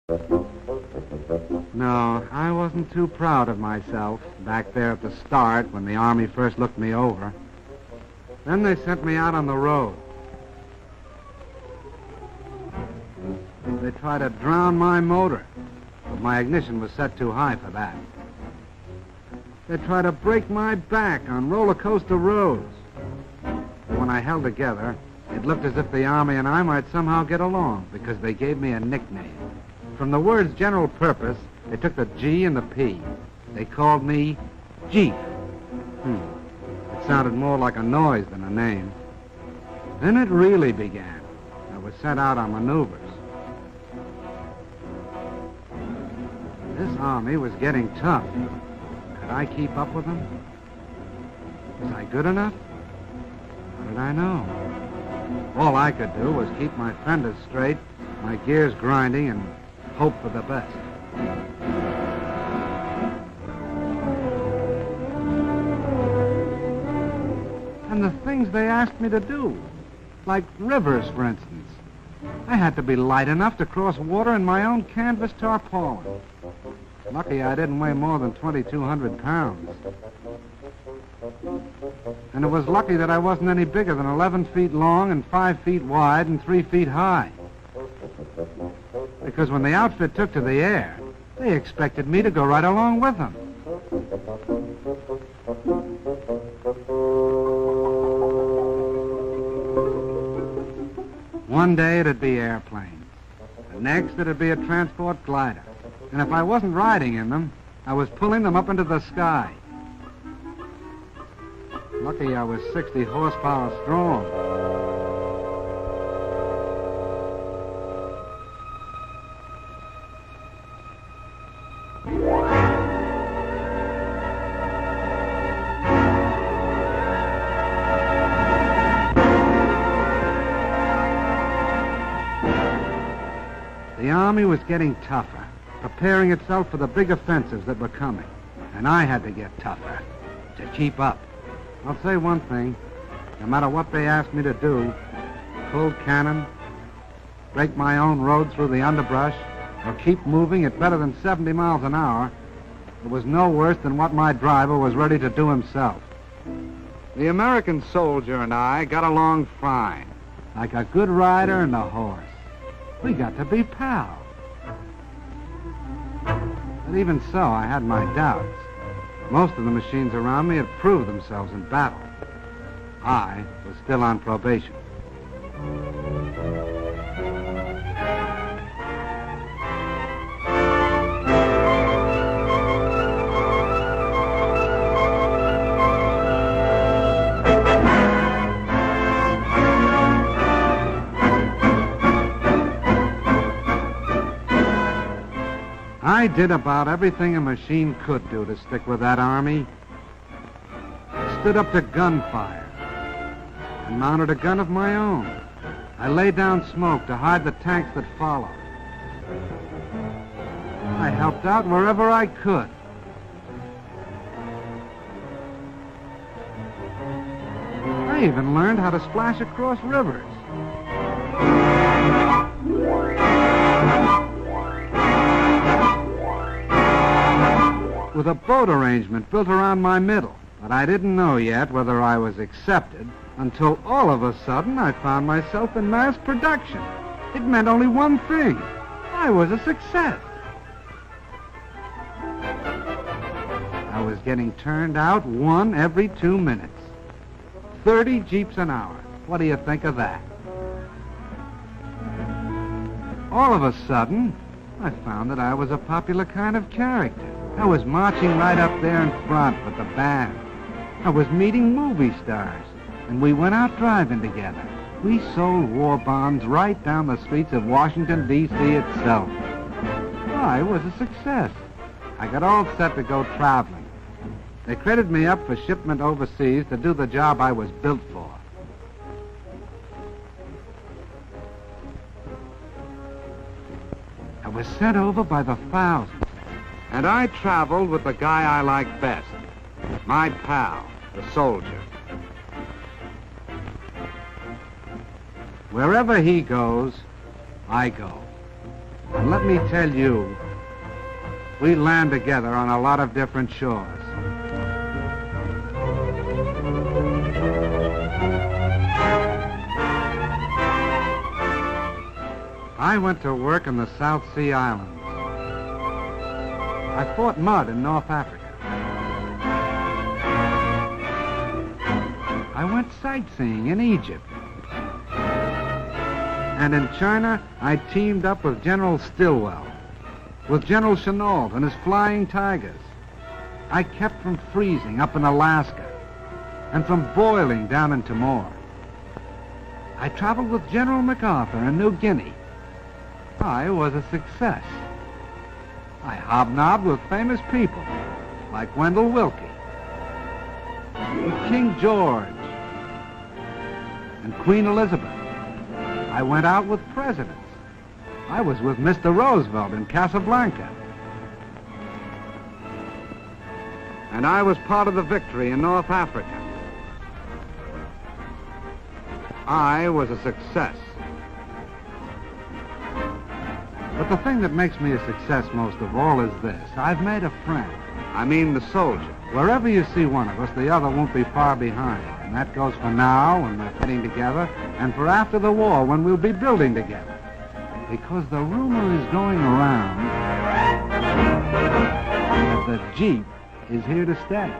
No, I wasn't too proud of myself back there at the start when the Army first looked me over. Then they sent me out on the road. They tried to drown my motor, but my ignition was set too high for that. They tried to break my back on roller coaster roads. But when I held together, it looked as if the Army and I might somehow get along because they gave me a nickname. From the words general purpose, they took the G and the P. They called me Jeep. It sounded more like a noise than a name. Then it really began. I was sent out on maneuvers. This Army was getting tough. Could I keep up with them? Was I good enough? How did I know? All I could do was keep my fenders straight, my gears grinding, and hope for the best. And the things they asked me to do, like rivers, for instance. I had to be light enough to cross water in my own canvas tarpaulin. Lucky I didn't weigh more than 2,200 pounds. And it was lucky that I wasn't any bigger than 11 feet long and 5 feet wide and 3 feet high. Because when the outfit took to the air, they expected me to go right along with them. One day it'd be airplanes. The next it'd be a transport glider. And if I wasn't riding in them, I was pulling them up into the sky. Lucky I was 60 horsepower strong. The Army was getting tougher, preparing itself for the big offensives that were coming. And I had to get tougher to keep up. I'll say one thing. No matter what they asked me to do, pull cannon, break my own road through the underbrush, or keep moving at better than 70 miles an hour, it was no worse than what my driver was ready to do himself. The American soldier and I got along fine, like a good rider and a horse. We got to be pals. But even so, I had my doubts. Most of the machines around me had proved themselves in battle. I was still on probation. I did about everything a machine could do to stick with that Army. I stood up to gunfire and mounted a gun of my own. I laid down smoke to hide the tanks that followed. I helped out wherever I could. I even learned how to splash across rivers. With a boat arrangement built around my middle. But I didn't know yet whether I was accepted until all of a sudden I found myself in mass production. It meant only one thing. I was a success. I was getting turned out one every 2 minutes. 30 jeeps an hour. What do you think of that? All of a sudden, I found that I was a popular kind of character. I was marching right up there in front with the band. I was meeting movie stars, and we went out driving together. We sold war bonds right down the streets of Washington, D.C. itself. I was a success. I got all set to go traveling. They credited me up for shipment overseas to do the job I was built for. I was sent over by the thousands. And I traveled with the guy I like best, my pal, the soldier. Wherever he goes, I go. And let me tell you, we land together on a lot of different shores. I went to work in the South Sea Islands. I fought mud in North Africa. I went sightseeing in Egypt. And in China, I teamed up with General Stilwell, with General Chennault and his Flying Tigers. I kept from freezing up in Alaska and from boiling down in Timor. I traveled with General MacArthur in New Guinea. I was a success. I hobnobbed with famous people like Wendell Willkie, with King George, and Queen Elizabeth. I went out with presidents. I was with Mr. Roosevelt in Casablanca. And I was part of the victory in North Africa. I was a success. But the thing that makes me a success most of all is this. I've made a friend. I mean the soldier. Wherever you see one of us, the other won't be far behind. And that goes for now, when we're fighting together, and for after the war, when we'll be building together. Because the rumor is going around that the Jeep is here to stay.